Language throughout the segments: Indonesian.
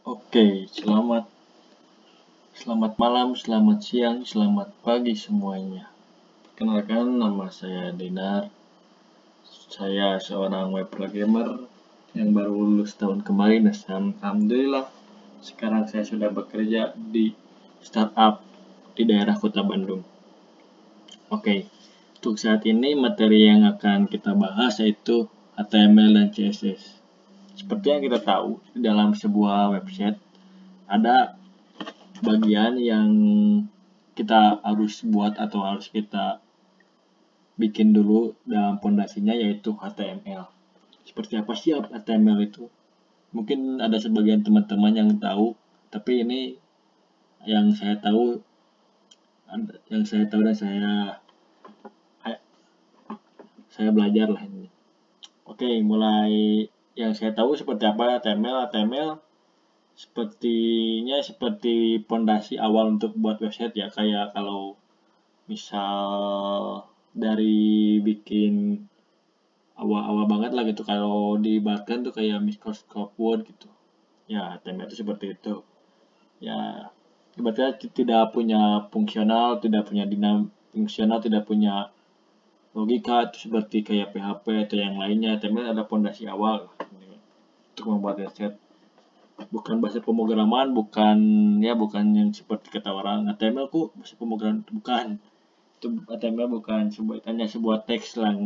Oke, selamat malam, selamat siang, selamat pagi semuanya. Kenalkan, nama saya Dinar. Saya seorang web programmer yang baru lulus tahun kemarin. Alhamdulillah, sekarang saya sudah bekerja di startup di daerah Kota Bandung. Oke, untuk saat ini materi yang akan kita bahas yaitu HTML dan CSS. Seperti yang kita tahu, di dalam sebuah website ada bagian yang kita harus buat atau harus kita bikin dulu dalam pondasinya, yaitu HTML. Seperti apa sih HTML itu? Mungkin ada sebagian teman-teman yang tahu, tapi ini yang saya tahu dan saya belajar lah ini. Oke, mulai yang saya tahu seperti apa HTML sepertinya seperti pondasi awal untuk buat website ya, kayak kalau misal dari bikin awal-awal banget lah gitu, kalau diibaratkan tuh kayak Microsoft Word gitu ya, HTML itu seperti itu ya. Ibaratnya tidak punya fungsional, tidak punya logika, itu seperti kayak PHP atau yang lainnya. HTML ada pondasi awal untuk membuat website, bukan bahasa pemrograman, bukan yang seperti kata orang HTML kok bahasa pemrograman, bukan. Itu HTML bukan hanya sebuah teks yang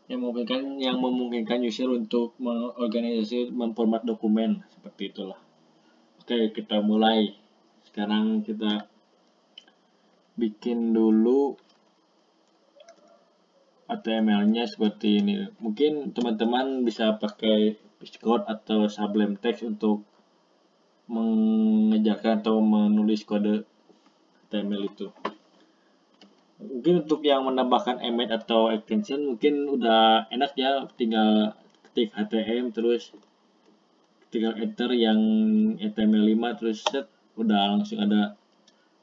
memungkinkan user untuk mengorganisasi, memformat dokumen, seperti itulah. Oke, kita mulai. Sekarang kita bikin dulu HTML-nya seperti ini. Mungkin teman-teman bisa pakai Xcode atau Sublime Text untuk mengejarkan atau menulis kode HTML itu. Mungkin untuk yang menambahkan image atau extension mungkin udah enak ya, tinggal ketik HTML terus tinggal enter yang HTML5 terus set, udah langsung ada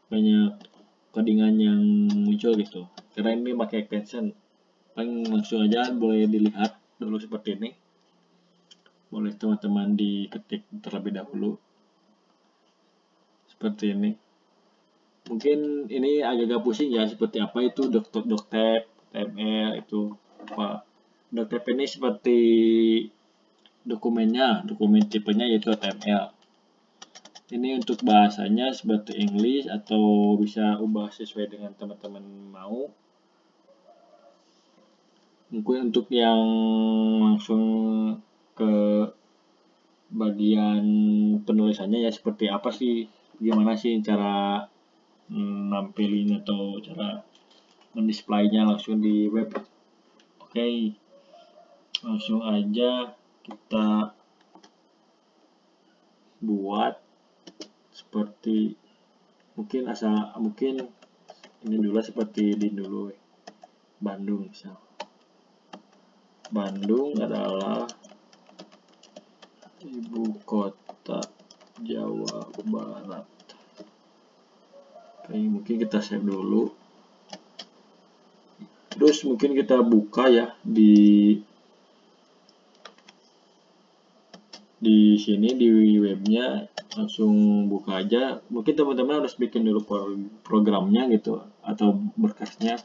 banyak codingan yang muncul gitu. Karena ini pakai extension, paling langsung aja boleh dilihat dulu seperti ini. Boleh teman-teman diketik terlebih dahulu seperti ini. Mungkin ini agak-agak pusing ya, seperti apa itu doctype, HTML itu apa. Doctype ini seperti dokumen tipenya yaitu HTML. Ini untuk bahasanya seperti English atau bisa ubah sesuai dengan teman-teman mau. Mungkin untuk yang langsung ke bagian penulisannya ya, seperti apa sih, gimana sih cara nampilin atau cara mendisplaynya langsung di web. Oke, langsung aja kita buat seperti mungkin ini dulu seperti di dulu Bandung. Misal Bandung adalah ibu kota Jawa Barat. Oke, mungkin kita save dulu. Terus mungkin kita buka ya di sini di webnya, langsung buka aja. Mungkin teman-teman harus bikin dulu programnya gitu atau berkasnya.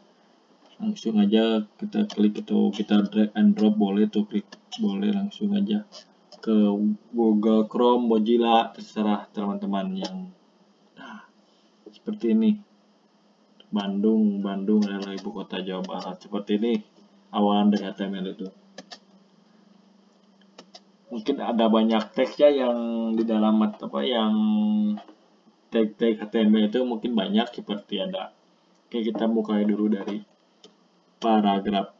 Langsung aja kita klik itu, kita drag and drop boleh tuh, klik boleh langsung aja ke Google Chrome, Mozilla, terserah teman-teman yang. Nah, seperti ini. Bandung adalah ibu kota Jawa Barat. Seperti ini awalan dari HTML itu. Mungkin ada banyak teks ya yang di dalam yang tag HTML itu mungkin banyak, seperti ada. Oke, kita buka dulu dari paragraf.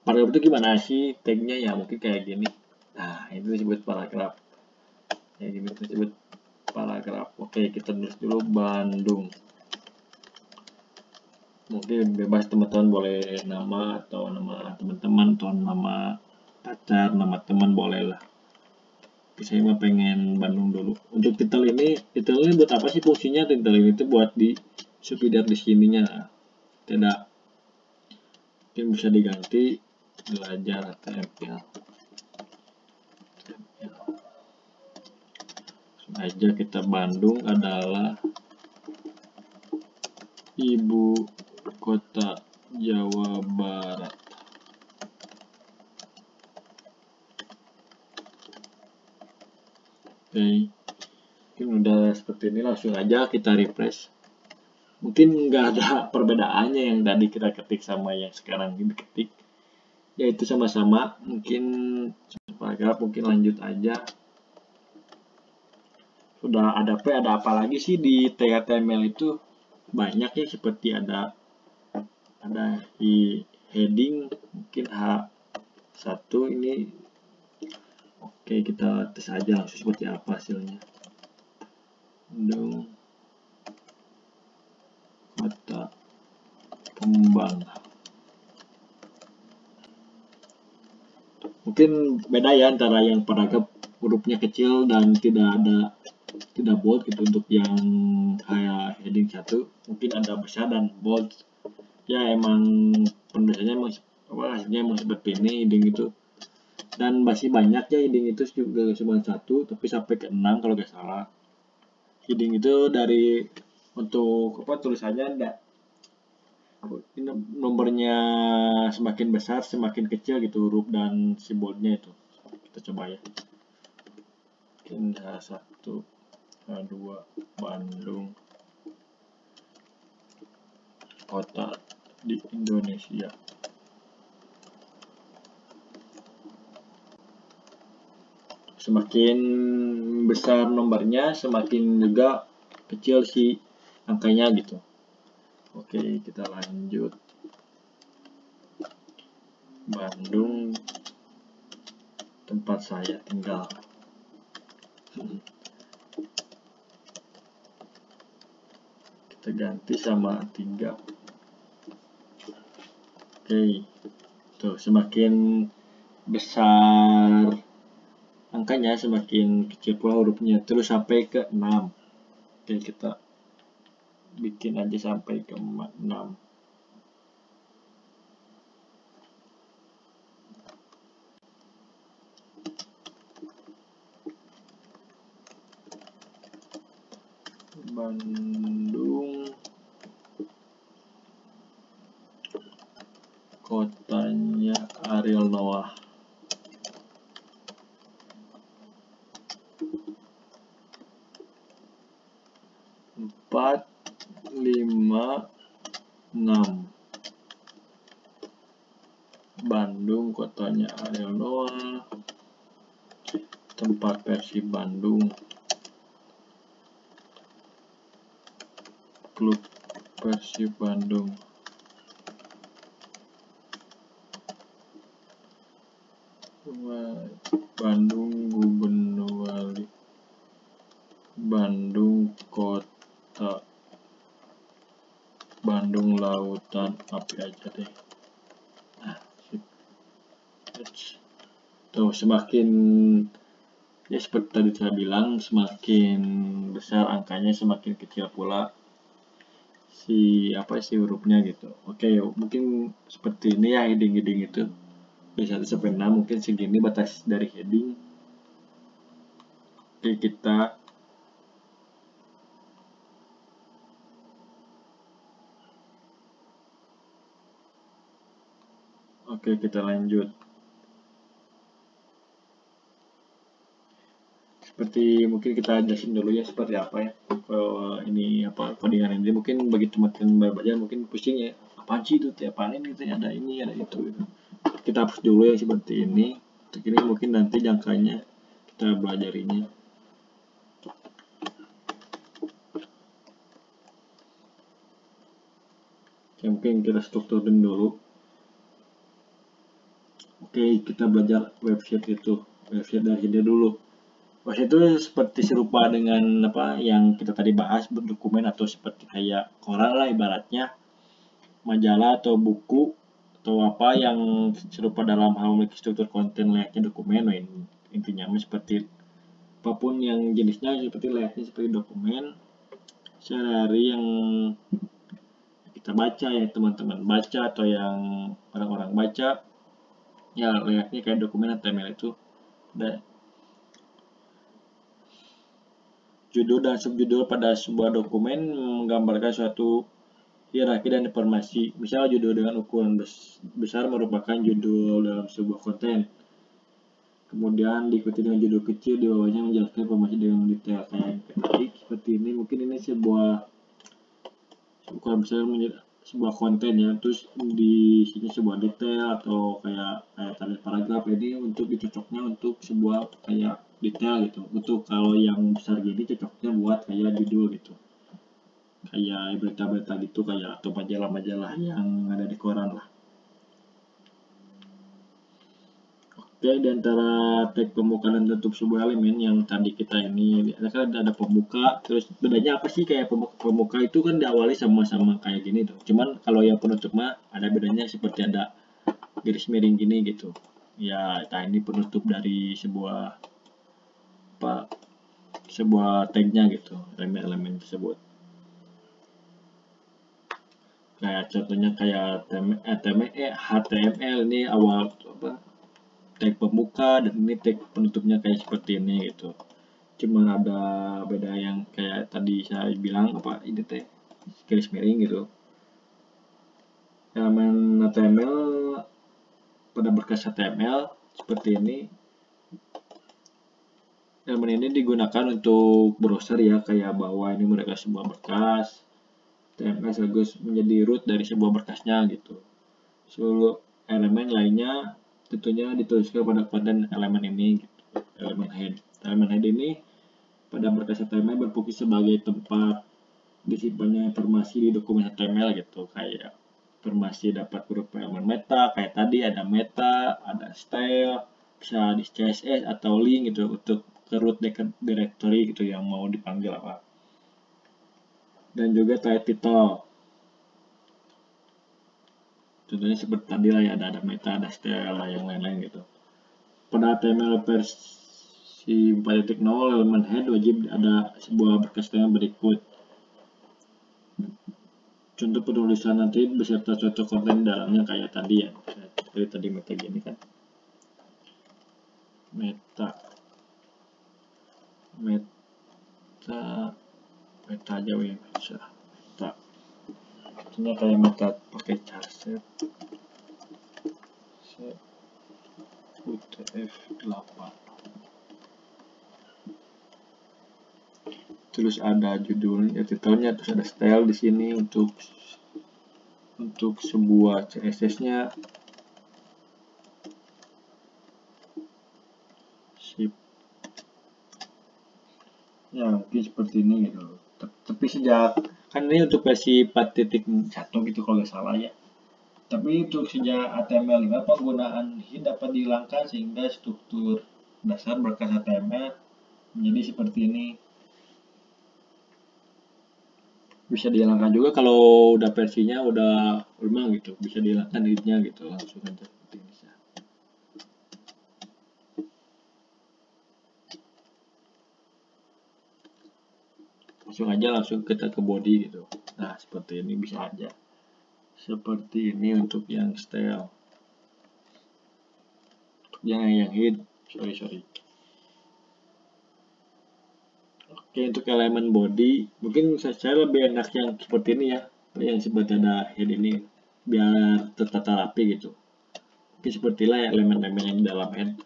Paragraf itu gimana sih tagnya ya, mungkin kayak gini. Nah, itu disebut paragraf. Kayak gini disebut paragraf. Oke, kita tulis dulu Bandung. Mungkin bebas teman-teman, boleh nama atau nama teman-teman atau nama pacar, nama teman, boleh lah. Saya mah pengen Bandung dulu. Untuk title ini buat apa sih fungsinya? Title ini itu buat di subheader di sininya. Tidak, mungkin bisa diganti belajar HTML. saja kita Bandung adalah ibu kota Jawa Barat. Oke, mungkin udah seperti ini, langsung aja kita refresh. Mungkin nggak ada perbedaannya yang tadi kita ketik sama yang sekarang diketik, yaitu sama-sama. Mungkin paragraf, mungkin lanjut aja. Sudah ada apa lagi sih di HTML itu? Banyak ya, seperti ada di heading, mungkin H1 ini. Oke, kita tes aja langsung seperti apa hasilnya. Bandung kota kembang. Mungkin beda ya antara yang paragraf hurufnya kecil dan tidak bold gitu. Untuk yang kayak heading 1 mungkin ada besar dan bold. Ya emang penulisannya hasilnya emang seperti ini heading itu. Dan masih banyak ya heading itu, juga cuma 1 tapi sampai ke 6 kalau nggak salah. Heading itu dari untuk tulisannya ada nomornya semakin besar semakin kecil gitu huruf dan simbolnya itu. Kita coba ya. Mungkin H1, H2 Bandung kota di Indonesia. Semakin besar nomornya, semakin juga kecil si angkanya gitu. Oke, kita lanjut. Bandung tempat saya tinggal. Kita ganti sama 3. Oke, tuh semakin besar angkanya semakin kecil pula hurufnya, terus sampai ke 6. Oke, kita bikin aja sampai ke 6. Bandung kotanya Ariel Noah. Empat, 5, 6. Bandung kotanya Ariel Noah. Tempat Persib Bandung. Klub Persib Bandung. Bandung Gubernur Wali. Bandung kota. Bandung lautan, api aja deh. Tuh semakin ya seperti tadi saya bilang, semakin besar angkanya semakin kecil pula si hurufnya gitu. Oke, mungkin seperti ini ya heading itu. Dari 1 sampai 6 mungkin segini batas dari heading. Oke, kita lanjut. Seperti mungkin kita jelasin dulu ya seperti apa ya. Kalau ini codingan ini mungkin bagi teman-teman baru belajar mungkin pusing ya. Apaan sih itu? Apaan ini? Ada ini, ada itu gitu. Kita hapus dulu yang seperti ini. Untuk ini mungkin nanti jangkanya kita belajarinya. Oke, mungkin kita strukturin dulu. Oke, kita belajar website itu. Website dari sini dulu. Website itu seperti serupa dengan yang kita tadi bahas, berdokumen atau seperti kayak koran lah ibaratnya, majalah atau buku atau yang serupa dalam hal memiliki struktur konten layaknya dokumen. Intinya seperti apapun yang jenisnya seperti layaknya seperti dokumen sehari-hari yang kita baca, ya teman-teman baca atau yang orang-orang baca, ya layaknya kayak dokumen HTML itu. Judul dan subjudul pada sebuah dokumen menggambarkan suatu hierarki dan informasi. Misal judul dengan ukuran besar merupakan judul dalam sebuah konten. Kemudian diikuti dengan judul kecil di bawahnya menjelaskan informasi dengan detail. Kayak tadi seperti ini, mungkin ini sebuah ukuran besar sebuah konten ya, terus di sini sebuah detail atau kayak tanda paragraf. Ini untuk dicocoknya untuk sebuah kayak detail gitu. Untuk kalau yang besar gini cocoknya buat kayak judul gitu, kayak berita-berita gitu, kayak atau majalah-majalah yang ada di koran lah. Oke, di antara tag pembuka dan tutup sebuah elemen yang tadi kita ini kan ada pembuka, terus bedanya apa sih? Kayak pembuka itu kan diawali sama-sama kayak gini tuh. Cuman kalau yang penutup mah ada bedanya, seperti ada garis miring gini gitu. Ya, nah ini penutup dari sebuah tagnya gitu, elemen-elemen tersebut. Kayak contohnya kayak HTML ini awal tag pembuka dan ini tag penutupnya kayak seperti ini gitu. Cuman ada beda yang kayak tadi saya bilang ini teh garis miring gitu. Elemen HTML pada berkas HTML seperti ini. Elemen ini digunakan untuk browser ya, kayak bahwa ini mereka sebuah berkas HTML sekaligus menjadi root dari sebuah berkasnya gitu. Seluruh elemen lainnya tentunya dituliskan pada konten elemen ini gitu. Elemen head ini pada berkas HTML berfungsi sebagai tempat disimpannya informasi di dokumen HTML gitu, kayak informasi dapat berupa elemen meta, kayak tadi ada meta, ada style, bisa di CSS atau link gitu untuk ke root directory gitu yang mau dipanggil apa. Dan juga title. Contohnya seperti tadi lah ya, ada meta, ada style, yang lain-lain gitu. Pada HTML versi 4.0 elemen head wajib ada sebuah berkas HTML berikut. Contoh penulisan nanti beserta contoh konten dalamnya kayak tadi ya. Seperti tadi meta gini kan. Meta aja yang bisa. Meta. Ini kayak meta pakai charset. UTF-8. Terus ada judulnya, titelnya, terus ada style di sini untuk sebuah CSS-nya. Sip. Ya, mungkin seperti ini gitu. Tapi sejak kan ini untuk versi 4.1 gitu kalau nggak salah ya. Tapi untuk sejak HTML5 penggunaan hid dapat dihilangkan sehingga struktur dasar berkas HTML menjadi seperti ini. Bisa dihilangkan juga kalau udah versinya udah lemah gitu, bisa dihilangkan hidnya gitu langsung aja seperti ini. Langsung kita ke body gitu. Nah, seperti ini bisa aja. Seperti ini untuk yang style. Yang hid, sorry. Oke, untuk elemen body, mungkin saya lebih enak yang seperti ini ya, yang seperti ada head ini, biar tertata rapi gitu. Oke, sepertilah elemen-elemen yang di dalam head.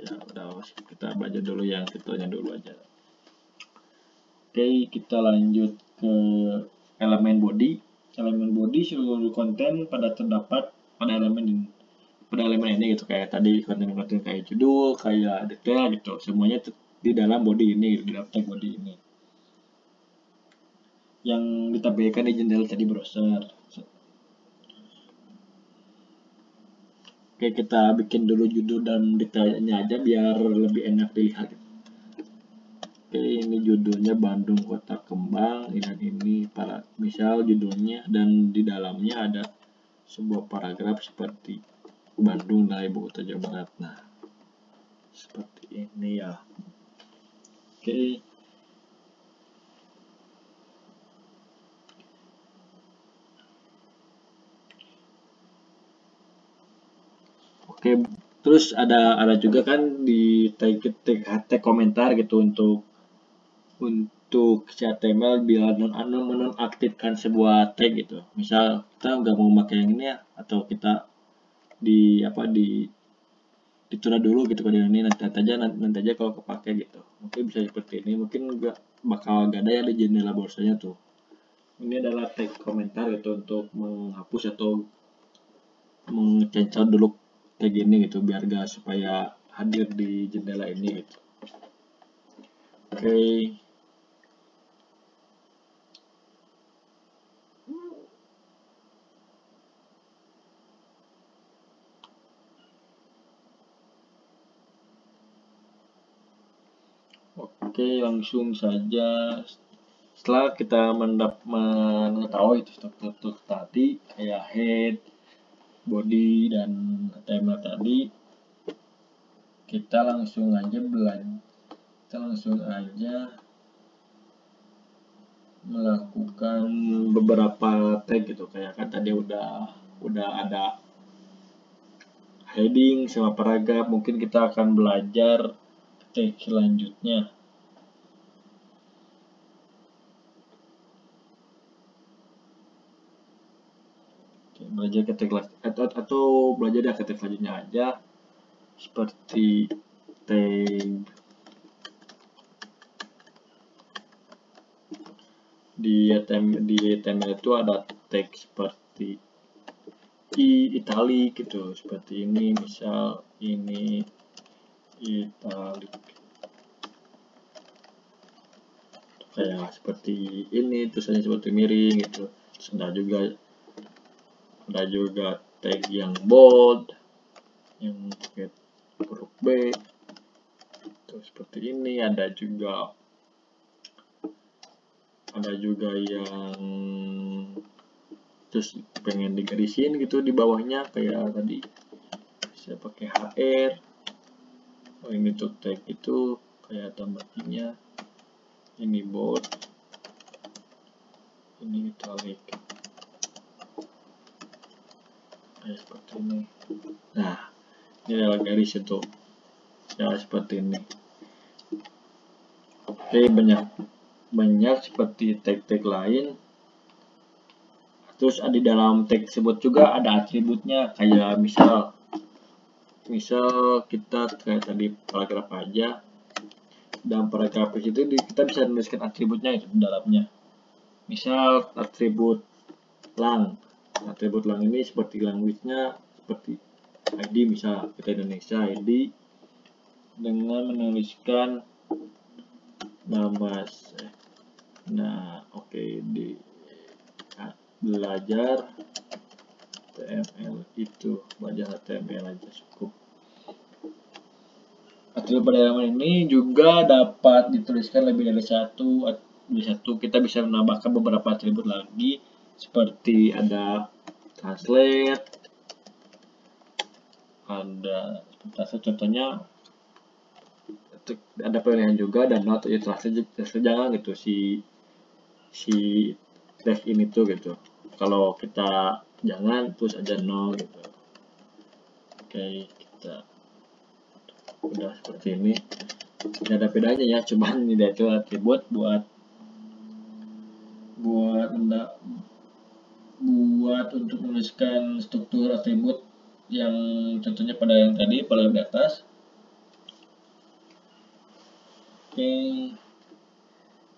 Ya, udah kita baca dulu yang titelnya dulu aja. Oke, kita lanjut ke elemen body. Elemen body seluruh konten terdapat pada elemen ini gitu, kayak tadi konten-konten kayak judul, kayak detail gitu, semuanya di dalam body ini, di dalam tag body ini yang ditampilkan di jendela tadi browser. Oke, kita bikin dulu judul dan detailnya aja biar lebih enak dilihat. Oke, ini judulnya Bandung Kota Kembang, dan ini misal judulnya, dan di dalamnya ada sebuah paragraf seperti Bandung adalah ibu kota Jawa Barat. Nah, seperti ini ya. Oke, terus ada juga kan di tag komentar gitu untuk untuk HTML biar menonaktifkan sebuah tag gitu. Misal kita nggak mau pakai yang ini ya, atau kita ditunda dulu gitu kalau ini nanti aja kalau kepake gitu. Mungkin bisa seperti ini, mungkin nggak bakal gak ada ya di jendela browsernya tuh. Ini adalah tag komentar gitu untuk menghapus atau mengcancel dulu kayak gini gitu biar gak supaya hadir di jendela ini gitu. Oke. Oke, langsung saja. Setelah kita mengetahui itu struktur tadi kayak head, body, dan HTML tadi, kita langsung aja melakukan beberapa tag gitu, kayak kan tadi udah ada heading sama paragraf. Mungkin kita akan belajar tag selanjutnya. Oke, belajar ke tag atau belajar di tag selanjutnya aja, seperti tag di HTML itu ada tag seperti italic gitu, seperti ini. Misal ini italic kayak seperti ini, tulisannya seperti miring gitu. Terus ada juga tag yang bold, yang pakai huruf B itu seperti ini. Ada juga yang terus pengen digarisin gitu di bawahnya, kayak tadi bisa pakai HR. Oh, ini tuh tag itu kayak tambahnya ini bold, ini italic kayak seperti ini. Nah, ini adalah garis itu ya, seperti ini. Oke, banyak seperti tag-tag lain. Terus di dalam tag tersebut juga ada atributnya, kayak misal kita kayak tadi paragraf aja. Dalam paragraf itu kita bisa menuliskan atributnya itu di dalamnya. Misal atribut lang. Atribut lang ini seperti language-nya seperti ID, misal kita Indonesia ID, dengan menuliskan nama. Nah, oke, di belajar HTML itu, belajar HTML aja cukup. Atribut pada halaman ini juga dapat dituliskan lebih dari satu. Kita bisa menambahkan beberapa atribut lagi, seperti ada translate, contohnya ada pilihan juga, dan not ya jangan gitu si tag ini tuh gitu. Kalau kita jangan, terus aja no gitu. Oke, kita udah seperti ini. Tidak ada bedanya ya, cuman ini itu atribut buat untuk menuliskan struktur atribut yang contohnya pada yang tadi pada di atas. Oke,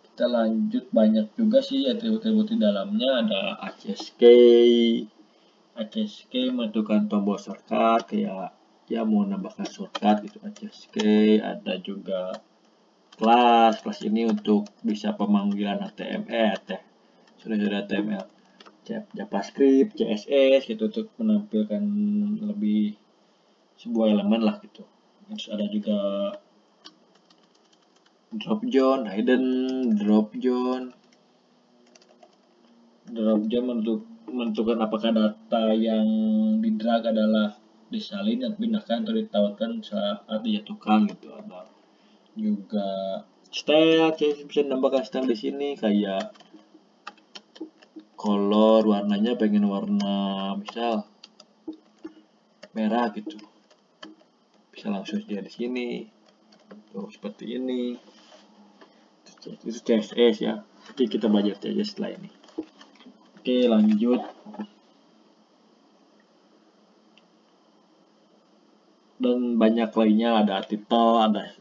kita lanjut. Banyak juga sih atribut-atribut di dalamnya. Ada HSK menentukan tombol shortcut, kayak ya mau nambahkan shortcut gitu HSK. Ada juga kelas ini untuk bisa pemanggilan HTML sudah HTML, JavaScript, CSS gitu, untuk menampilkan lebih sebuah elemen lah gitu. Terus ada juga drop zone, hidden drop zone menentukan apakah data yang di drag adalah disalin dan pindahkan atau ditautkan saat dijatuhkan gitu. Ada juga style, bisa menambahkan style di sini, kayak color, warnanya pengen warna misal merah gitu, bisa langsung dia di sini tuh seperti ini. itu CSS ya. Oke, kita belajar CSS setelah ini. Oke, lanjut. Dan banyak lainnya, ada title, ada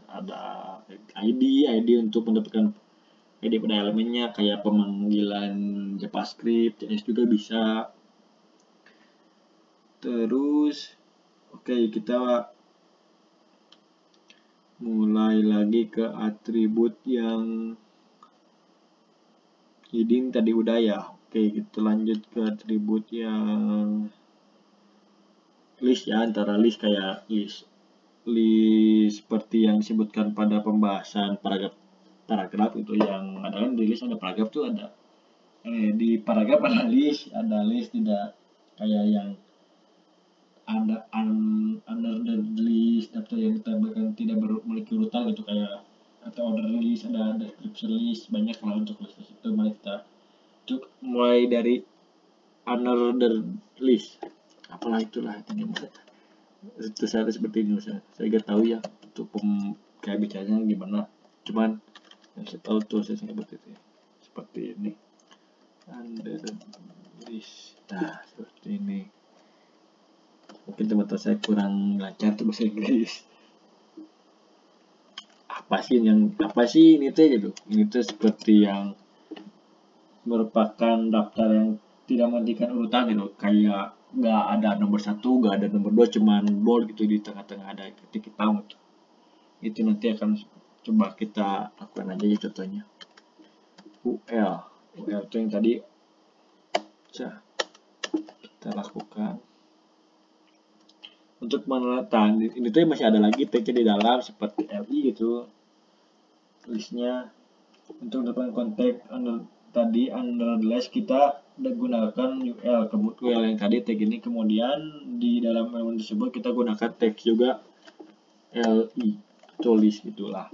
ID untuk mendapatkan ID pada elemennya, kayak pemanggilan JavaScript, CSS juga bisa. Terus oke, kita mulai lagi ke atribut yang heading tadi udah ya. Oke, kita lanjut ke atribut yang list ya, antara list kayak list seperti yang disebutkan pada pembahasan paragraf itu, yang ada kan di list ada paragraf tuh ada di paragraf ada list tidak kayak yang ada under the list, daftar yang ditambahkan tidak memiliki urutan gitu, kayak atau order list, ada description list, banyak lah untuk list itu. Mari kita mulai dari under the list, apalah itulah intinya. Itu saya seperti ini, saya gak tahu ya untuk kayak bicaranya gimana, cuman yang saya tahu tuh saya seperti itu ya. Seperti ini under the list. Nah, seperti ini. Mungkin teman-teman saya kurang lancar tuh bahasa Inggris. Apa sih ini tuh gitu. Ini tuh seperti yang merupakan daftar yang tidak mematikan urutan gitu, kayak nggak ada nomor 1, nggak ada nomor 2, cuman bold gitu, di tengah-tengah ada titik hitam gitu. Itu nanti akan coba kita lakukan aja ya contohnya. UL itu yang tadi kita lakukan. Untuk menetapkan ini tuh masih ada lagi tagnya di dalam seperti LI gitu listnya. Untuk mendapatkan konteks tadi under list kita gunakan UL yang tadi tag ini, kemudian di dalam elemen tersebut kita gunakan teks juga LI tulis gitulah.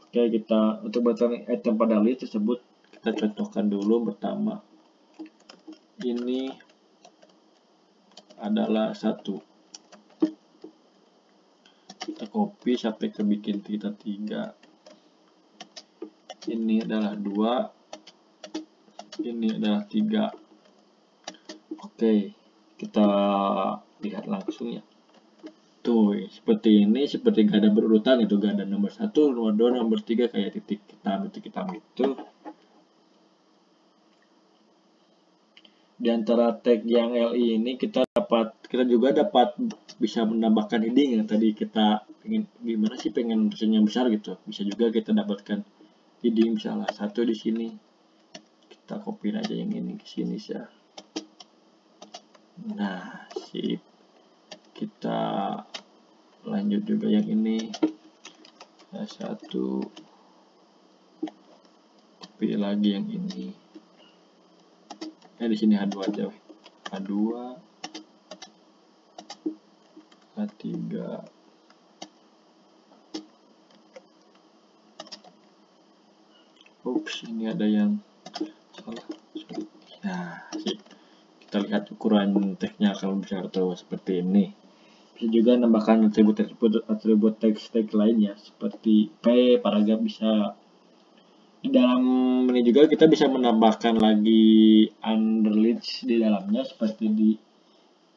Oke, kita untuk bertanya item pada list tersebut kita contohkan dulu. Pertama, ini adalah 1, kita copy sampai ke bikin kita 3, ini adalah 2, ini adalah 3. Oke, kita lihat langsung ya. Tuh, seperti ini, seperti gak ada berurutan itu, gak ada nomor 1, nomor 2, nomor 3, kayak titik hitam itu. Di antara tag yang LI ini kita juga dapat bisa menambahkan heading yang tadi kita pengen tulisannya besar gitu. Bisa juga kita dapatkan heading, misalnya 1 di sini. Kita copy aja yang ini ke sini ya. Nah, sip. Kita lanjut juga yang ini. 1, copy lagi yang ini. Di sini H2 aja. H2, H3. Ups, ini ada yang salah. Sorry. Nah, sip. Kita lihat ukuran teksnya kalau besar atau seperti ini. Bisa juga nambahkan atribut teks lainnya seperti P, paragraf bisa. Di dalam ini juga kita bisa menambahkan lagi underlist di dalamnya, seperti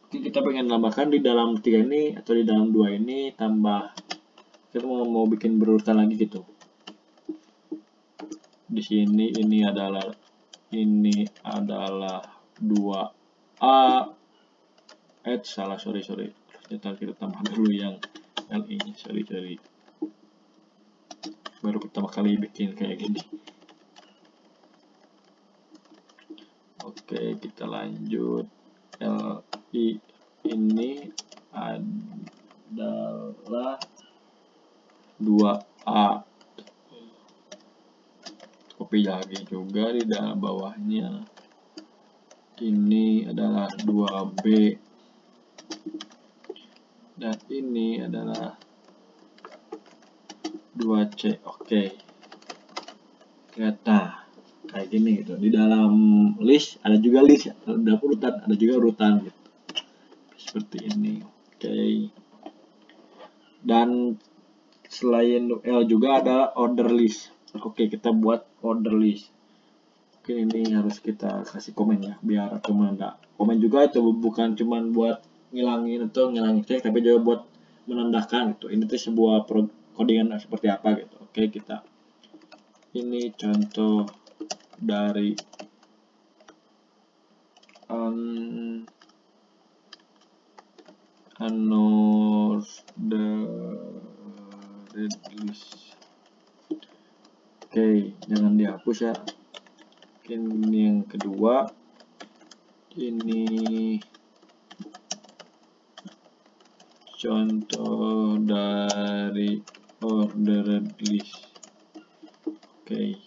kita pengen menambahkan di dalam 3 ini atau di dalam 2 ini tambah, kita mau bikin berurutan lagi gitu. Di sini ini adalah 2A sorry kita tambah dulu yang LI nya, sorry baru pertama kali bikin kayak gini. Oke, kita lanjut. LI ini adalah 2A, copy lagi juga di dalam bawahnya. Ini adalah 2B dan ini adalah 2C. Oke. Nah, kayak gini gitu. Di dalam list ada juga list, ada urutan, ada juga urutan gitu. Seperti ini. Oke. Dan selain UL juga ada order list. Oke, kita buat order list. Oke, ini harus kita kasih komen ya, biar komen enggak. Komen juga itu bukan cuman buat ngilangin teks, tapi juga buat menandakan gitu. Ini tuh sebuah codingan seperti apa gitu. Oke, kita ini contoh dari unordered list. Oke, jangan dihapus ya. Ini yang kedua, ini contoh dari ordered list. Oke,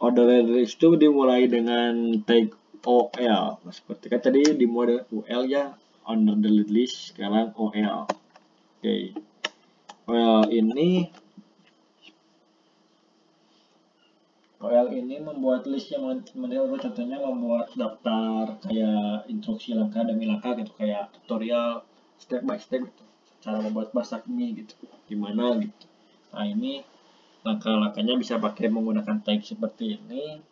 ordered list itu dimulai dengan tag OL. Seperti kan tadi dimulai dengan UL ya, ordered list, sekarang OL. Oke, OL ini membuat list yang menurut contohnya membuat daftar kayak instruksi langkah demi langkah gitu, kayak tutorial step by step gitu, cara membuat masak mie gitu, gimana gitu. Nah, ini langkah-langkahnya bisa pakai menggunakan tag seperti ini,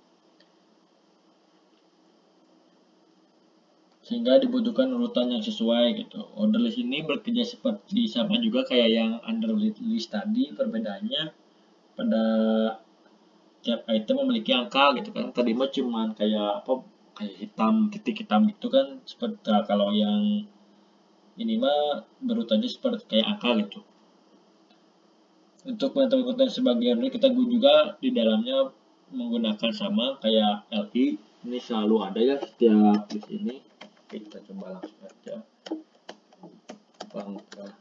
sehingga dibutuhkan urutan yang sesuai gitu. Order list ini bekerja seperti sama juga kayak yang ordered list tadi, perbedaannya pada tiap item memiliki angka gitu kan. Tadi mah cuman kayak hitam, titik hitam gitu kan, seperti kalau yang ini mah berurutannya seperti kayak angka gitu. Untuk menentukan sebagian ini kita juga di dalamnya menggunakan sama kayak LI, ini selalu ada ya setiap di sini. Kita coba langsung aja. Langkah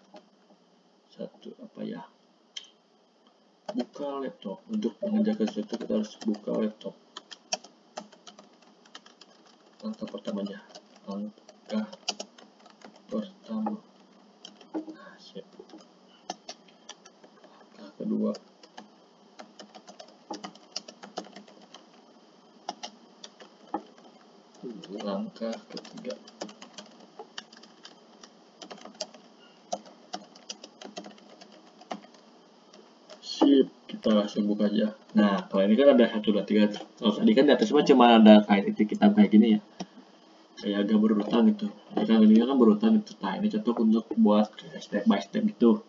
satu apa ya? Buka laptop. Untuk mengerjakan sesuatu kita harus buka laptop. Langkah pertamanya, langkah pertama. Nah, siap. Langkah kedua, langkah ketiga. Sip, kita langsung buka aja. Nah, kalau ini kan ada 1, 2, 3. Kalau tadi kan di atas cuma ada kayak titik hitam kayak gini ya, kayak agak berurutan gitu. Jadi kan ini kan berurutan gitu. Nah, ini cocok untuk buat step by step gitu.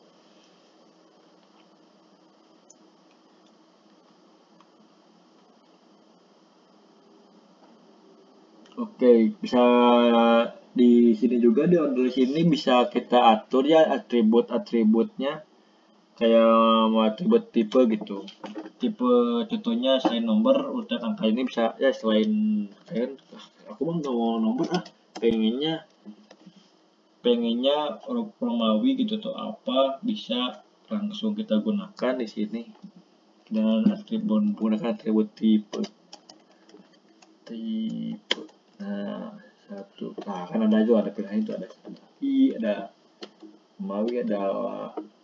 Oke, bisa di sini juga di order sini bisa kita atur ya atribut-atributnya, kayak mau atribut tipe gitu. Tipe contohnya selain nomor urutan angka ini bisa ya, selain aku mah nggak mau nomor pengennya Romawi gitu atau apa, bisa langsung kita gunakan di sini dengan menggunakan atribut tipe. Nah, kan ada juga, ada pilihan itu, ada i, ada Romawi, ada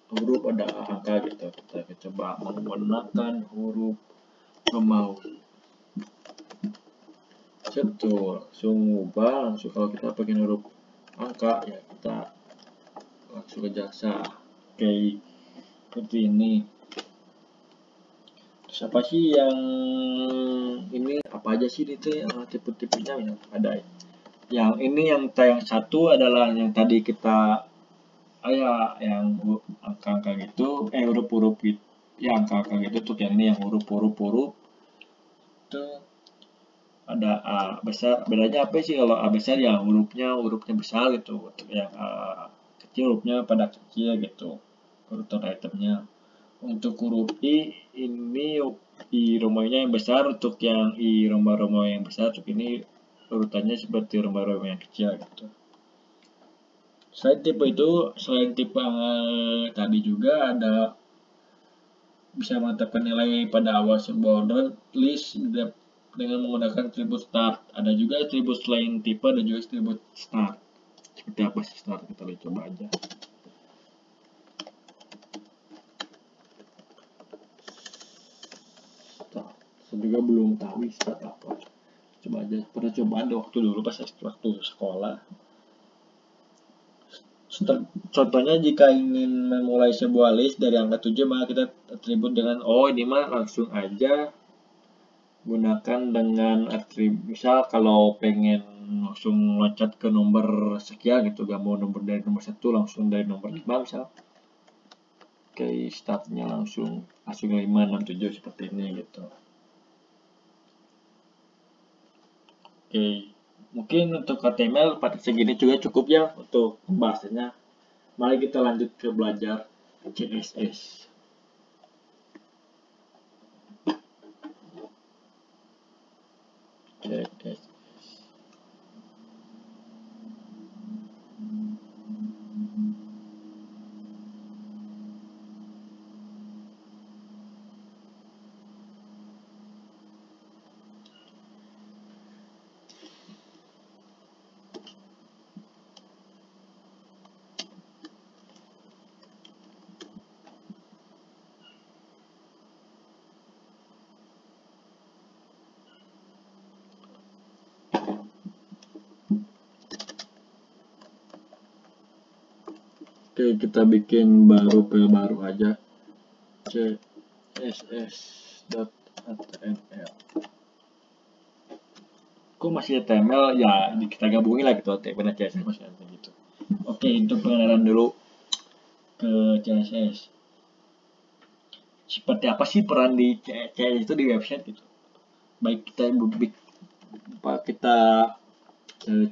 huruf, ada angka gitu. Kita coba menggunakan huruf Romawi. Betul, langsung ubah, langsung kalau kita pakai huruf angka ya kita langsung ke jasa. Oke, seperti ini. Terus apa sih yang ini, apa aja sih itu yang tipe-tipenya yang ada? Yang ini yang satu adalah yang tadi kita yang angka-angka gitu, huruf-huruf gitu. Ya, angka-angka gitu tuh, yang ini yang huruf itu ada A besar. Bedanya apa sih? Kalau A besar ya hurufnya besar gitu. Untuk yang A kecil hurufnya pada kecil gitu. Urutan itemnya. Untuk huruf I ini I Romawinya yang besar, untuk yang I Roma yang besar, untuk ini urutannya seperti Roma yang kecil gitu. Selain tipe tadi juga ada bisa menetapkan nilai pada awal sebuah order list dengan menggunakan atribut start. Ada juga atribut selain tipe, dan juga atribut start. Seperti apa sih start? Kita lihat coba aja. Start. Saya juga belum tahu start apa. Coba aja. Pernah coba ada waktu dulu pas waktu sekolah. Contohnya jika ingin memulai sebuah list dari angka 7, maka kita atribut dengan ini mah langsung aja gunakan dengan atribut. Misal kalau pengen langsung loncat ke nomor sekian gitu, gak mau nomor dari nomor 1, langsung dari nomor 5 misal. Oke, startnya langsung 5, 6, 7 seperti ini gitu. Oke, mungkin untuk HTML pada segini juga cukup ya untuk pembahasannya. Mari kita lanjut ke belajar CSS. CSS. Oke, kita bikin baru aja css.html. Kok masih HTML? Ya, kita gabungin lah gitu, HTML dan CSS masih ada gitu. Oke, untuk pengenalan dulu ke CSS. Seperti apa sih peran di CSS itu di website gitu? Baik, kita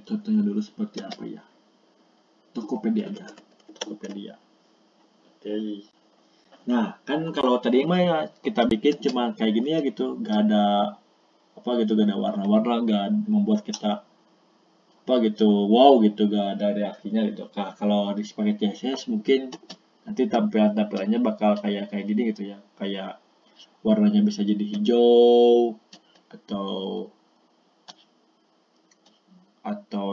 contohnya dulu seperti apa ya? Tokopedia aja. Tokopedia. Oke. Nah, kan kalau tadi mah ya kita bikin cuma kayak gini ya gitu, gak ada apa gitu, gak ada warna-warna, gak membuat kita apa gitu, wow gitu, gak ada reaksinya gitu. Nah, kalau dipakai CSS mungkin nanti tampilannya bakal kayak gini gitu ya, kayak warnanya bisa jadi hijau atau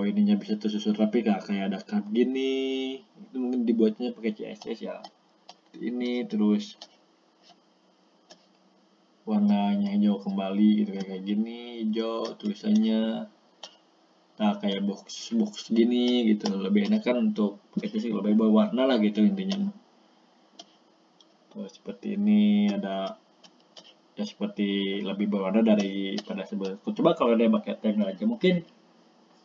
ininya bisa tersusun rapi kayak ada card gini. Itu mungkin dibuatnya pakai CSS ya. Ini terus warnanya hijau kembali gitu kayak gini, hijau tulisannya. Nah, kayak box gini gitu, lebih enak kan untuk pakai CSS, lebih berwarna lah gitu intinya. Terus seperti ini ada ya, seperti lebih berwarna daripada sebelum. Coba kalau dia pakai HTML aja mungkin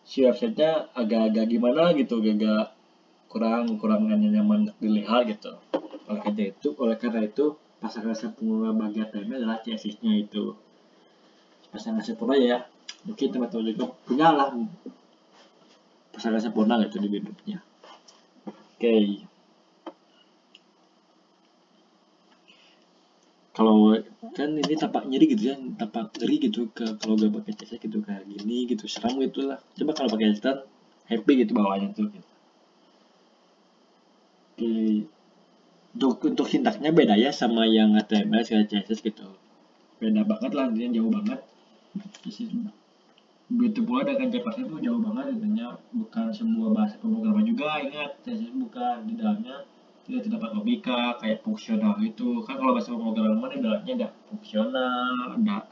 si websitenya agak-agak gimana gitu, agak kurang nyaman dilihat gitu. Oleh karena itu pasangan sempurna bagi HTML adalah CSS-nya itu. Pasangan sempurna ya, mungkin teman-teman juga punya lah pasangan sempurna gitu di hidupnya. Oke. Kalau kan ini tampak nyeri gitu ya, tampak ngeri gitu kalau gak pakai CSS gitu, kayak gini gitu, seram gitu lah. Coba kalau pakai CSS happy gitu bawahnya tuh gitu. Untuk sintaksnya beda ya sama yang HTML sama CSS gitu, beda banget lah, intinya jauh banget. Begitu pula dengan JavaScript itu jauh banget, intinya bukan sebuah bahasa pemrograman juga. Ingat, CSS bukan, di dalamnya tidak terdapat logika kayak fungsional itu kan. Kalau bahasa pemrograman di dalamnya ada fungsional, ada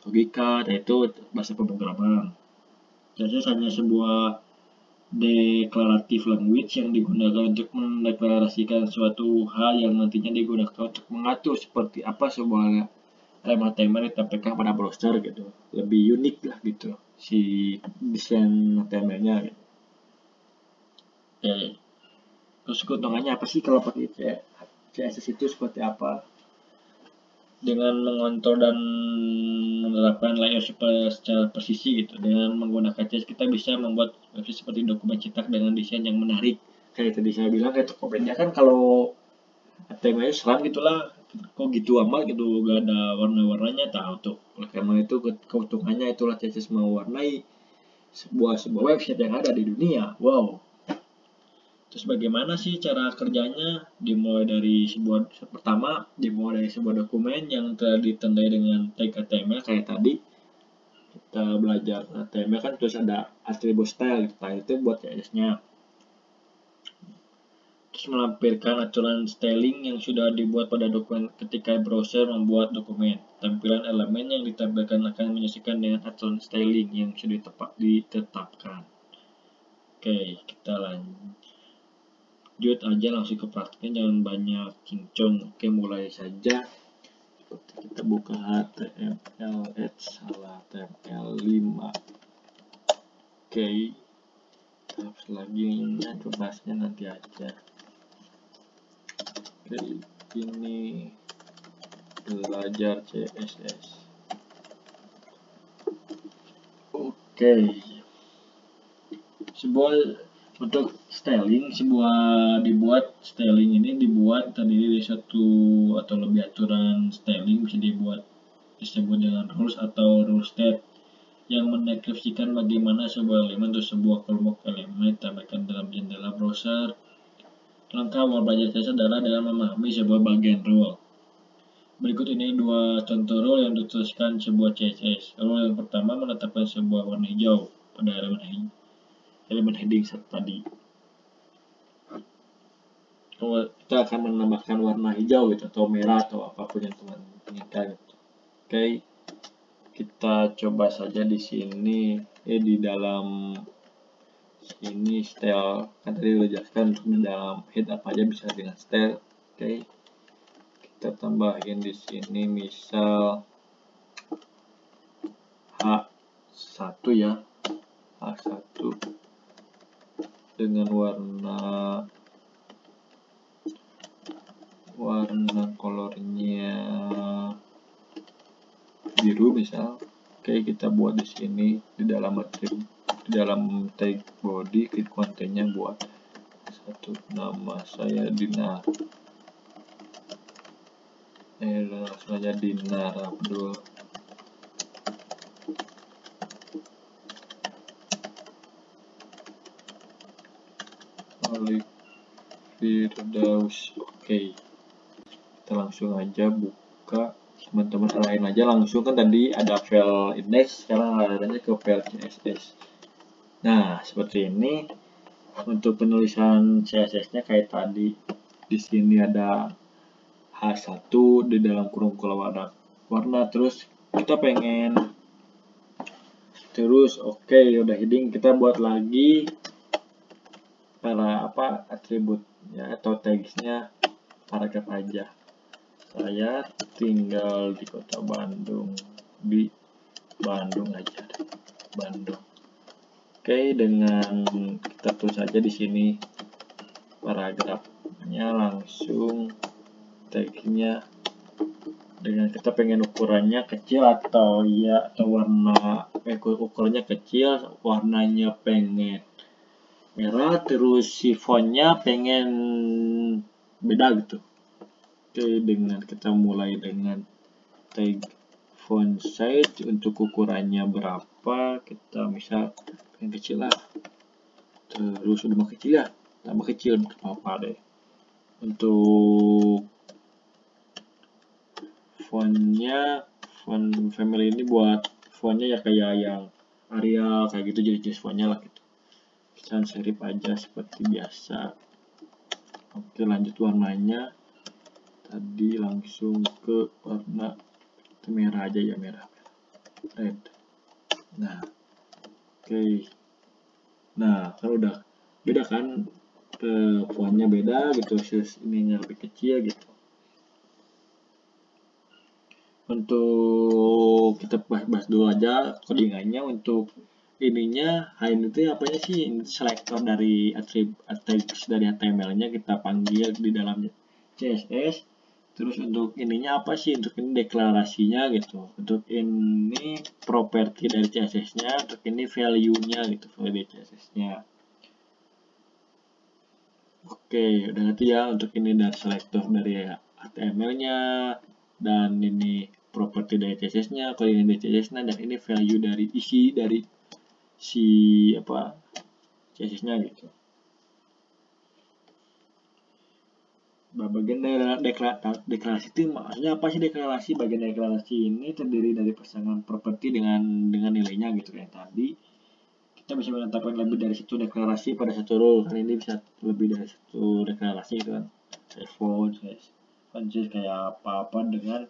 logika, dan itu bahasa pemrograman. CSS hanya sebuah declarative language yang digunakan untuk mendeklarasikan suatu hal yang nantinya digunakan untuk mengatur seperti apa sebuah HTML ditampilkan pada browser gitu. Lebih unik lah gitu si desain HTML-nya gitu. Oke. Terus keuntungannya apa sih kalau pakai CSS itu seperti apa? Dengan mengontrol dan menerapkan layout secara presisi gitu. Dengan menggunakan CSS kita bisa membuat website seperti dokumen cetak dengan desain yang menarik. Kayak tadi saya bilang, kayak Tokopedia kan kalau HTML seram gitulah, kok gitu amat gitu, gak ada warna-warnanya. Tahu tuh, oleh karena itu keuntungannya itulah CSS mewarnai sebuah website yang ada di dunia. Wow. Terus bagaimana sih cara kerjanya? Dimulai dari sebuah dokumen yang telah ditandai dengan tag HTML kayak tadi. Kita belajar HTML kan terus ada atribut style gitu. Nah, itu buat CSS-nya. Terus melampirkan aturan styling yang sudah dibuat pada dokumen ketika browser membuat dokumen. Tampilan elemen yang ditampilkan akan menyesuaikan dengan aturan styling yang sudah ditetapkan. Oke, kita lanjut. lanjut aja langsung ke prakteknya, jangan banyak cincong. Oke, mulai saja. Seperti kita buka HTML, HTML5. Oke, tahap selanjutnya bahasnya nanti aja. Oke, ini belajar CSS. Oke, untuk styling, dibuat styling ini dibuat terdiri dari satu atau lebih aturan styling, bisa disebut dengan rules atau rule set yang mendeskripsikan bagaimana sebuah elemen atau sebuah kelompok elemen ditampilkan dalam jendela browser. Langkah awal belajar CSS adalah dengan memahami sebuah bagian rule. Berikut ini dua contoh rule yang dituliskan sebuah CSS. Rule yang pertama menetapkan sebuah warna hijau pada elemen heading tadi. Kita akan menambahkan warna hijau gitu, atau merah atau apapun yang teman inginkan gitu. Oke, kita coba saja di sini di dalam ini style, kan tadi udah jelaskan untuk di dalam head apa aja bisa dengan style. Oke, kita tambahin di sini misal H1 ya, H1 dengan warna colornya biru misal. Oke, kita buat di sini di dalam tag body, klik kontennya buat satu, nama saya Dinar. Langsung aja Dinar Abdul. Firdaus. Oke, kita langsung aja buka, teman-teman arahin aja langsung, kan tadi ada file index, sekarang arahin aja ke file CSS. Nah, seperti ini untuk penulisan CSS-nya kayak tadi. Di sini ada H1 di dalam kurung warna, terus kita pengen oke, udah heading, kita buat lagi atribut ya atau tagsnya paragraf aja. Saya tinggal di kota Bandung, di Bandung aja, Bandung. Oke, dengan kita tulis saja di sini paragrafnya, langsung tagnya dengan kita pengen ukurannya kecil atau warna ukurannya kecil, warnanya pengen merah, terus si fontnya pengen beda gitu. Oke, dengan kita mulai dengan tag font size, untuk ukurannya berapa, kita misal pengen kecil lah, terus udah mau kecil ya, tambah kecil apa deh. Untuk fontnya, font family ini buat fontnya ya kayak yang Arial kayak gitu, jadi jenis fontnya lah gitu. Kita serif aja seperti biasa. Oke, lanjut warnanya. Tadi langsung ke warna merah aja ya, merah red. Nah, oke. Nah, kalau udah beda kan, fontnya beda gitu, ininya lebih kecil gitu. Untuk kita bahas dulu aja codingannya. Untuk ininya, hide itu apanya sih? Ini selektor dari attributes dari HTML-nya kita panggil di dalam CSS. Terus untuk ininya apa sih? Untuk ini deklarasinya gitu. Untuk ini properti dari CSS-nya. Untuk ini value-nya gitu, value dari CSS-nya. Oke, udah ngerti ya. Untuk ini dari selektor dari HTML-nya, dan ini properti dari CSS-nya, kalau ini dari CSS-nya, dan ini value dari isi dari si CSS-nya gitu. Bagian deklarasi itu maksudnya apa sih? Deklarasi, bagian deklarasi ini terdiri dari pasangan properti dengan nilainya gitu, kayak tadi. Kita bisa menetapkan lebih dari satu deklarasi pada satu rule. Kan ini bisa lebih dari satu deklarasi gitu kan. Kayak font, kayak apa-apa dengan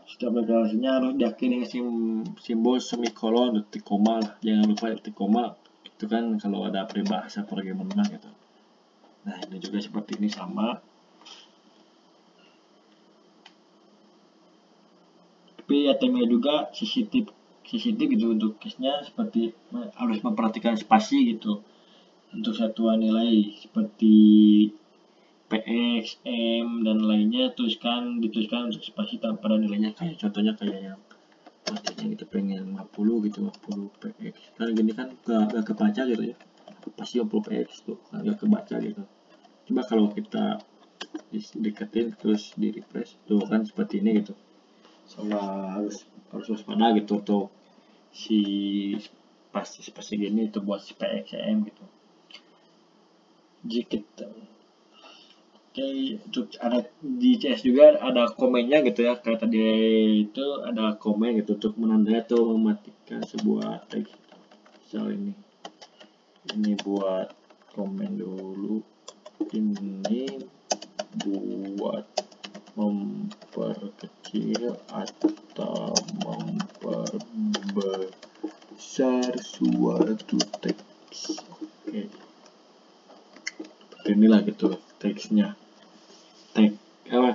setiap deklarasinya harus diakhiri dengan simbol semikolon, detik koma. Jangan lupa detik koma. itu kan kalau ada peribahasa programmer gitu. Nah ini juga seperti ini sama. Tapi HTML juga sensitif gitu untuk case-nya, seperti harus memperhatikan spasi gitu untuk satuan nilai seperti px, m dan lainnya dituliskan untuk spasi tanpa ada nilainya, kayak contohnya kayak yang artinya kita pengen 50 gitu, 50 px kan gini kan gak kebaca gitu ya, pasti 50 px tuh gak kebaca gitu. Coba kalau kita deketin terus di refresh tuh kan seperti ini gitu. Sama harus waspada gitu untuk si spasi gini itu buat si PXM gitu. Jika oke, untuk ada di CS juga ada komennya gitu ya, kayak tadi itu ada komen gitu untuk menandai atau mematikan sebuah teks. Misal ini buat komen dulu, ini buat memperkecil atau memperbesar suatu teks. Oke. Inilah gitu teksnya.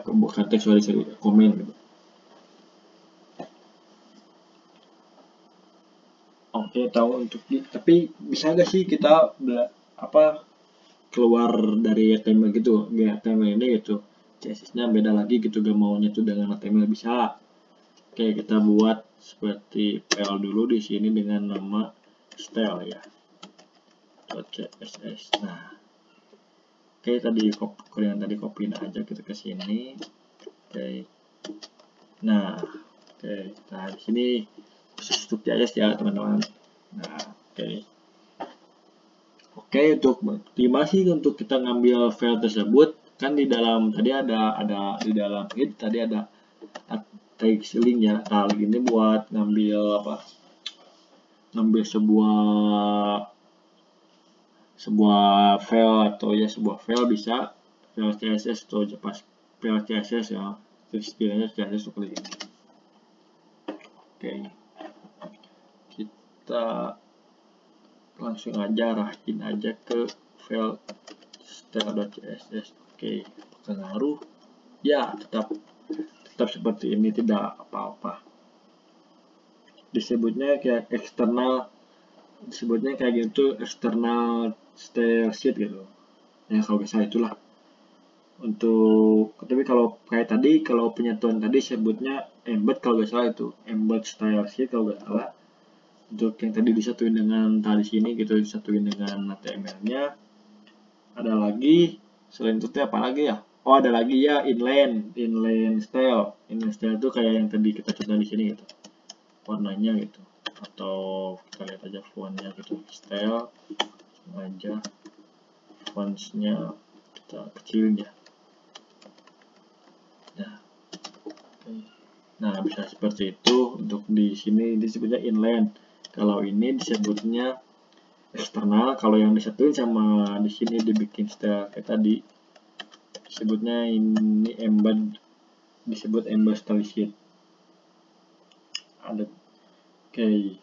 Bukan teks, sorry, komen gitu. Oke, tahu untuk tapi bisa nggak sih kita keluar dari HTML gitu, HTML ini gitu, CSS-nya beda lagi gitu, gak maunya tuh dengan HTML, bisa. Oke, kita buat seperti file dulu di sini dengan nama style ya, .css. Nah, oke, tadi copy aja kita ke sini. Oke, nah, di sini khusus untuk CSS ya teman-teman. Nah, Oke, untuk gimana sih untuk kita ngambil file tersebut? Kan di dalam tadi ada di dalam hit tadi ada text link ya. Nah, link ini buat ngambil ngambil sebuah file atau ya sebuah file, bisa file CSS atau file CSS ya. Istilahnya CSS seperti ini. Oke. Kita langsung aja arahin aja ke file style.css. Oke, pengaruh ya tetap seperti ini, tidak apa-apa. Disebutnya kayak eksternal, disebutnya kayak gitu, external style sheet gitu ya, kalau bisa itulah. Untuk tapi kalau kayak tadi, kalau penyatuan tadi sebutnya embed, kalau nggak salah itu embed style sheet kalau nggak salah. Untuk yang tadi disatuin dengan tadi sini gitu, disatuin dengan HTML-nya. Ada lagi selain itu apa lagi ya? Oh, ada lagi ya inline style. Inline style itu kayak yang tadi kita contoh di sini gitu, warnanya gitu, atau kita lihat aja fontnya gitu, style aja, fontsnya kita kecilin ya. Nah, bisa seperti itu. Untuk di sini disebutnya inline. Kalau ini disebutnya eksternal. Kalau yang disatuin sama di sini dibikin style kayak tadi, disebutnya ini embed, disebut embed style sheet. Ada. Oke.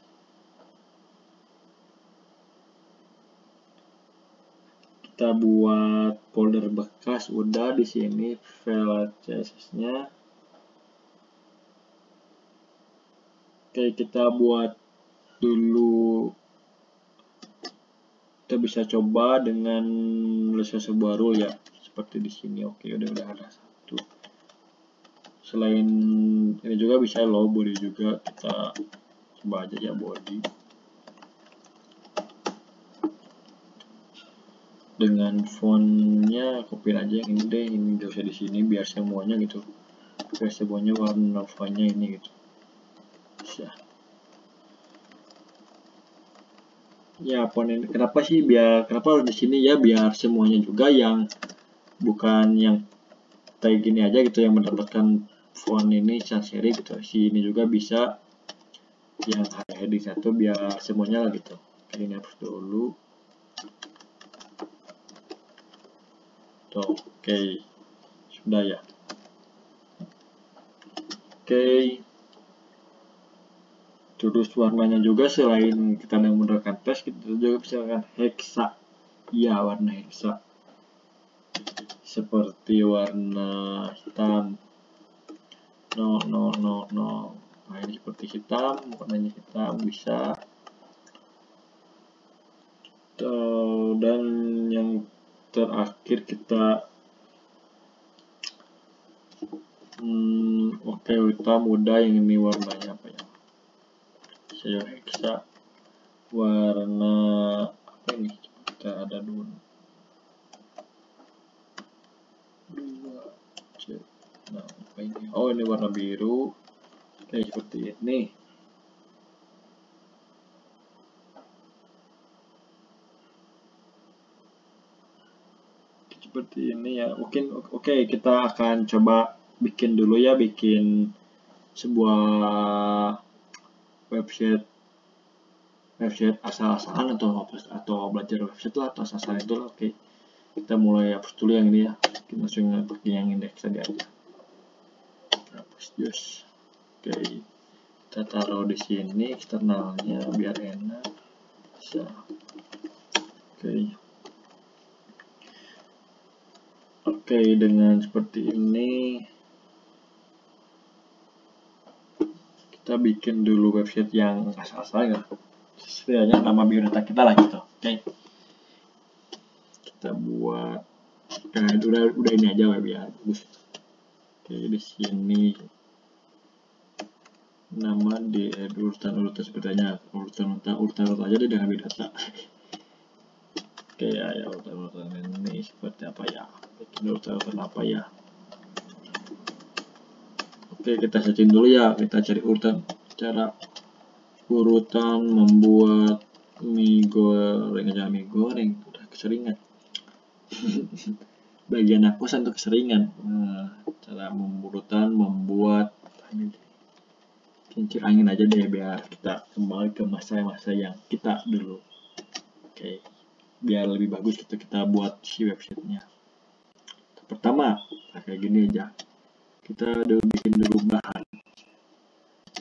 Kita buat folder bekas udah di sini file CSS-nya. Oke, kita buat dulu, kita bisa coba dengan menulis sebuah rule ya, seperti di sini. Oke, udah ada satu. Selain ini juga bisa low body juga, kita coba aja ya body dengan fontnya, copy aja yang ini deh, ini gak usah di sini biar semuanya gitu, biar semuanya warna fontnya ini gitu. Bisa. Ya, font ini kenapa harus di sini ya, biar semuanya juga yang bukan yang kayak gini aja gitu yang mendapatkan font ini sans seri gitu. Sini juga bisa yang heading satu biar semuanya lah gitu. Ini hapus dulu. Tuh, oke. Sudah ya. Oke. Itu jurus warnanya juga selain kita menggunakan tes, kita juga bisa menggunakan heksa. Ya, warna heksa. Seperti warna hitam. No. Nah, ini seperti hitam, warnanya hitam bisa. Dan yang terakhir kita oke, hitam udah. Yang ini warnanya apa ya? Saya heksa warna apa ini? Kita ada dua C. Nah, apa ini? Oh, ini warna biru. Oke, seperti ini. Seperti ini ya. Mungkin oke, kita akan coba bikin dulu ya, bikin sebuah website asal-asalan atau belajar website lah, atau asal-asalan itu lah. Oke, kita mulai hapus dulu yang ini ya. Kita langsung pakai yang indeks tadi aja. Hapus just. Oke, kita taruh di sini eksternalnya biar enak. Bisa. Oke, dengan seperti ini kita bikin dulu website yang asal-asalan ya. Setidaknya nama biodata kita lah gitu. Oke. Kita buat udah ini aja web ya. Bagus. Oke, di sini nama di urutan sepertinya urutan aja deh dengan biodata. Oke ya, urutan ini seperti apa ya? Bikin urutan apa ya? Oke, kita searching dulu ya. Kita cari urutan membuat mie goreng aja, mie goreng udah keseringan. Bagian aku untuk keseringan. Cara membuat kincir angin aja deh biar kita kembali ke masa-masa yang kita dulu. Oke, biar lebih bagus kita buat si websitenya. Pertama, kayak gini aja. Kita bikin dulu bahan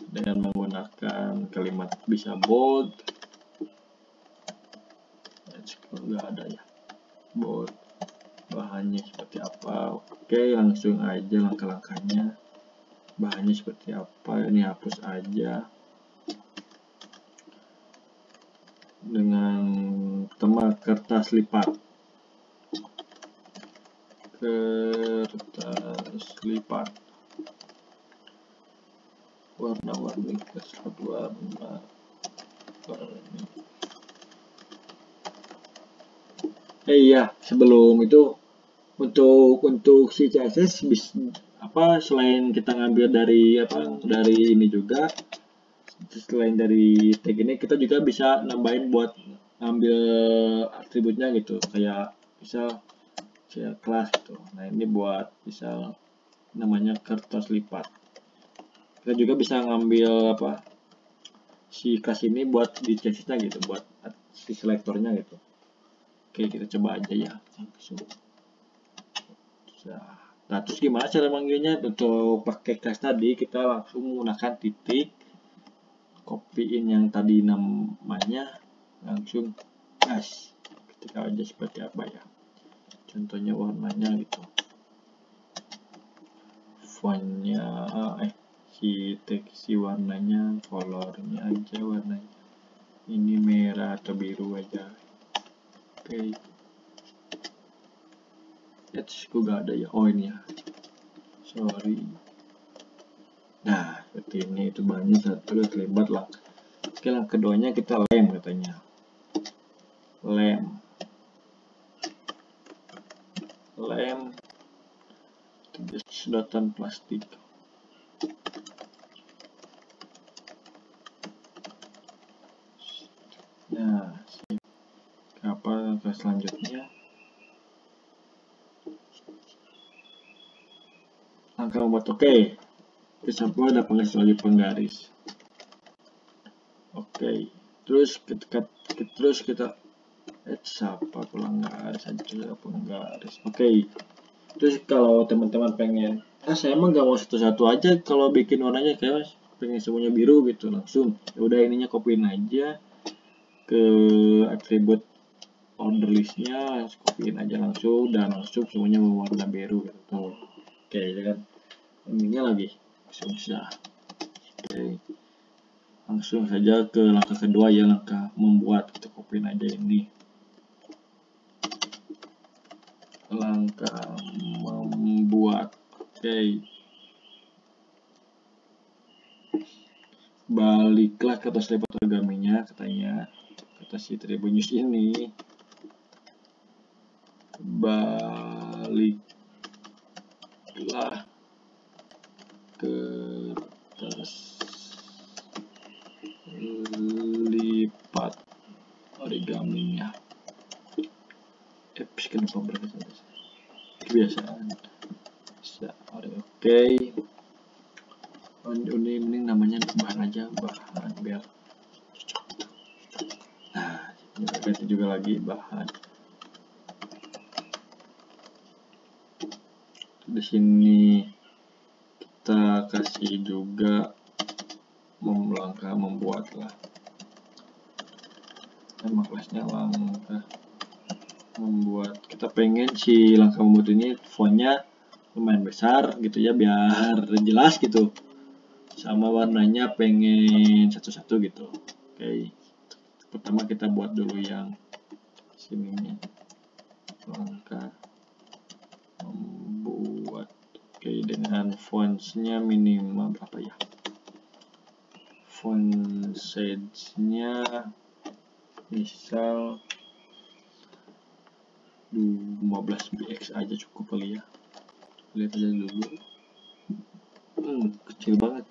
dengan menggunakan kalimat bisa bold. Nggak ada ya, bold. Bahannya seperti apa? Oke, langsung aja langkah-langkahnya. Bahannya seperti apa? Ini hapus aja. Dengan pertama kertas lipat. Warna-warni warna. Iya, sebelum itu untuk si CSS selain kita ngambil dari ini juga, selain dari tag ini kita juga bisa nambahin buat ngambil atributnya gitu, kayak misal kelas gitu. Nah, ini buat misal namanya kertas lipat. Kita juga bisa ngambil si kelas ini buat di CSS-nya gitu, buat si selektornya gitu. Oke, kita coba aja ya langsung. Nah, terus gimana cara manggilnya? Untuk pakai kelas tadi kita langsung menggunakan titik, copyin yang tadi namanya, langsung ketik aja seperti apa ya. Contohnya warnanya gitu. Fontnya si warnanya, colornya aja warnanya. Ini merah atau biru aja. Oke. Gue gak ada ya. Oh, ini ya. Sorry. Nah, seperti ini. Itu bahannya satu terlibat lah. Oke, yang keduanya kita lem katanya. Lem sedotan plastik. Nah, langkah selanjutnya, langkah membuat terus ada penggaris. Oke, terus kita penggaris. Oke, terus kalau teman-teman pengen saya emang nggak mau satu-satu aja kalau bikin warnanya kayak pengen semuanya biru gitu, langsung ya udah ininya copyin aja ke atribut order listnya, copyin aja langsung dan langsung semuanya berwarna biru gitu. Tuh. Oke, ya kan ininya lagi susah. Oke, langsung saja ke langkah kedua ya, langkah membuat. Kita copyin aja ini, langkah membuat. Oke, baliklah ke atas lebar origaminya, katanya kata si Tribunnews ini, baliklah ke atas lipat origaminya. Kenapa berkata kebiasaan. Oke. Ini mending namanya bahan aja, bahan biar cocok. Nah, kita ganti juga lagi bahan. Di sini kita kasih juga langkah membuat lah. Nama kelasnya langkah membuat. Kita pengen si langkah membuat ini fontnya lumayan besar gitu ya, biar jelas gitu. Sama warnanya pengen satu-satu gitu. Oke. Pertama kita buat dulu yang sininya. Langkah membuat. Oke, dengan fontsnya minimal berapa ya? Font size-nya misal 15 px aja cukup kali ya. Lihat aja dulu. Kecil banget.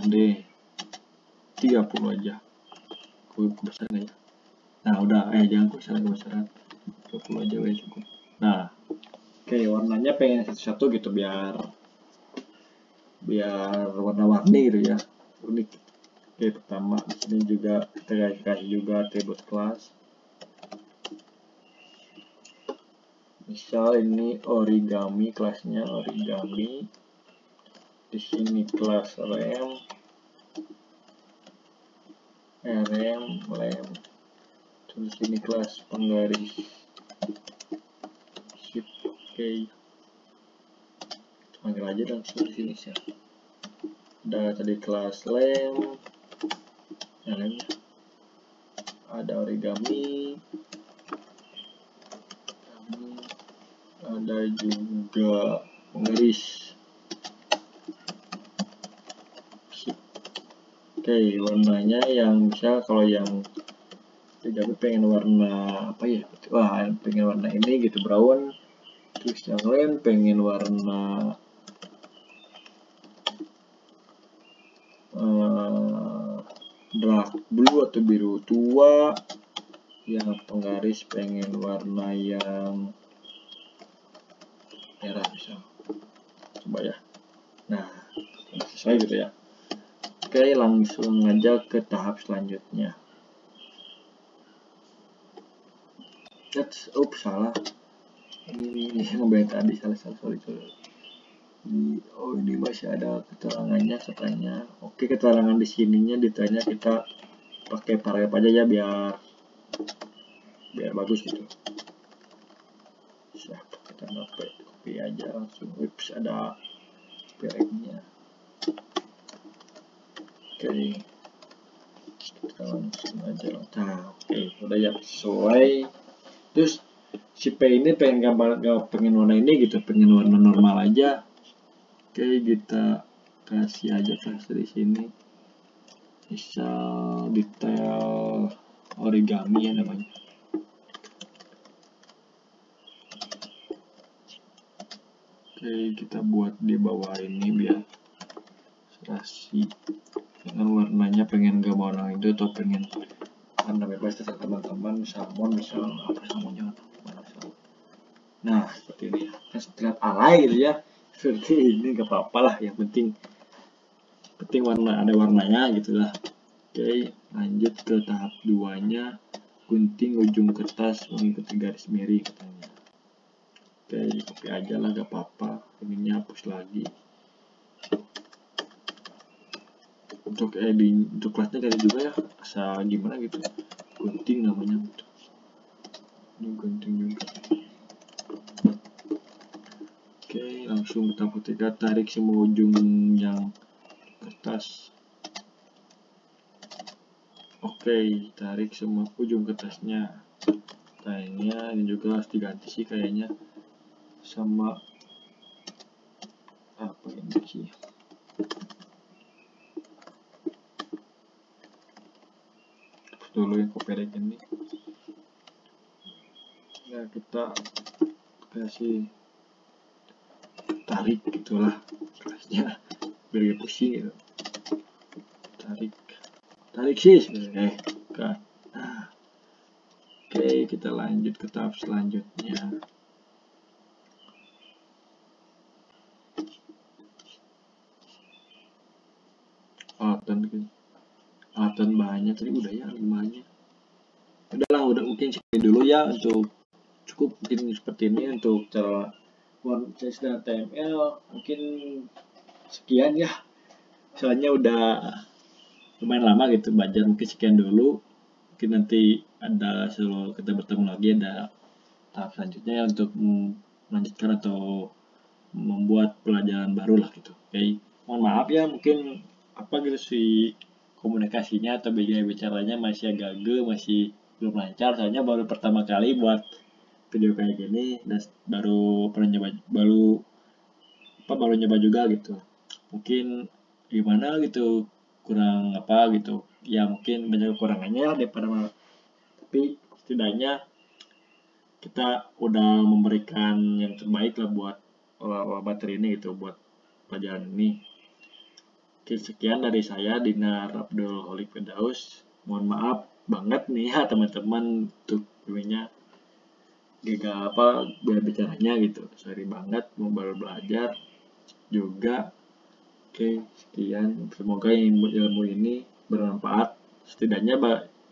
Deh 30 aja. Kebesaran ya. Nah, udah jangan kebesaran 20 aja ya cukup. Nah, oke, warnanya pengen satu-satu gitu biar warna-warni gitu ya, unik. Oke, pertama di sini juga kita kasih juga atribut kelas. Misal ini origami, kelasnya origami. Di sini kelas rem, terus ini kelas penggaris shift. Oke, panggil aja dan sini ya. Ada tadi kelas lem, ada origami, ada juga penggaris. Oke, warnanya yang bisa, kalau yang origami pengen warna apa ya? Wah, pengen warna ini gitu, brown. Terus yang lain pengen warna dark blue atau biru tua. Yang penggaris pengen warna yang merah misal. Coba ya. Nah, selesai gitu ya. Oke, langsung aja ke tahap selanjutnya. Salah. Ini ngebayang tadi, sorry. Ini masih ada keterangannya katanya. Oke, keterangan di sininya ditanya kita pakai paragraf aja ya, biar bagus gitu. Siapa kita dapat copy aja langsung. Ada paragrafnya. Oke, kita langsung aja. Nah, oke, udah ya sesuai. Terus si P ini pengen pengen warna ini gitu, pengen warna normal aja. Oke, kita kasih aja di sini. Misal detail origami ya namanya. Oke, kita buat di bawah ini biar serasi. Dengan warnanya pengen gak warna itu atau pengen warna bebas, terserah teman-teman. Salmon misal apa salmonnya. Nah, seperti ini ya. Kan terlihat alay gitu ya. Seperti ini gak apa-apa lah, yang penting warna, ada warnanya gitulah. Oke, lanjut ke tahap 2-nya, gunting ujung kertas mengikuti garis miring katanya. Oke, copy aja lah, gak apa-apa. Ininya hapus lagi. untuk kelasnya kayak juga ya, asal gimana gitu, gunting namanya gitu. Ini gunting juga. Oke, langsung kita ketika tarik semua ujung yang kertas. Oke, tarik semua ujung kertasnya. Kayaknya ini juga harus diganti sih kayaknya, sama apa ini sih, dulu yang kopelek ini ya, kita kasih tarik gitulah kelasnya biar gak pusing gitu. Tarik sih kan. Oke, kita lanjut ke tahap selanjutnya. Alatan bahannya tadi udah ya, bahannya udahlah, udah mungkin sekian dulu ya, untuk cukup mungkin seperti ini untuk cara WordPress dan HTML. Mungkin sekian ya, soalnya udah lumayan lama gitu belajar. Mungkin sekian dulu, mungkin nanti ada selalu kita bertemu lagi, ada tahap selanjutnya untuk melanjutkan atau membuat pelajaran baru lah gitu. Oke, mohon maaf ya, mungkin apa gitu sih komunikasinya atau bicaranya masih agak masih belum lancar, soalnya baru pertama kali buat video kayak gini dan baru nyoba juga gitu. Mungkin gimana gitu, kurang apa gitu ya, mungkin banyak kekurangannya daripada, tapi setidaknya kita udah memberikan yang terbaik lah buat materi ini gitu, buat pelajaran ini. Oke, sekian dari saya, Dinar Abdul Holik Firdaus. Mohon maaf banget nih ya teman-teman, untuk videonya gak apa bicaranya gitu, sorry banget, mau baru belajar juga. Oke, sekian, semoga ilmu ini bermanfaat setidaknya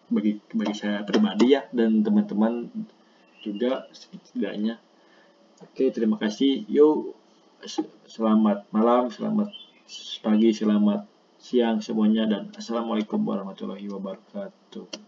bagi saya pribadi ya, dan teman-teman juga setidaknya. Oke, terima kasih. Yuk, selamat malam, selamat pagi, selamat siang semuanya, dan assalamualaikum warahmatullahi wabarakatuh.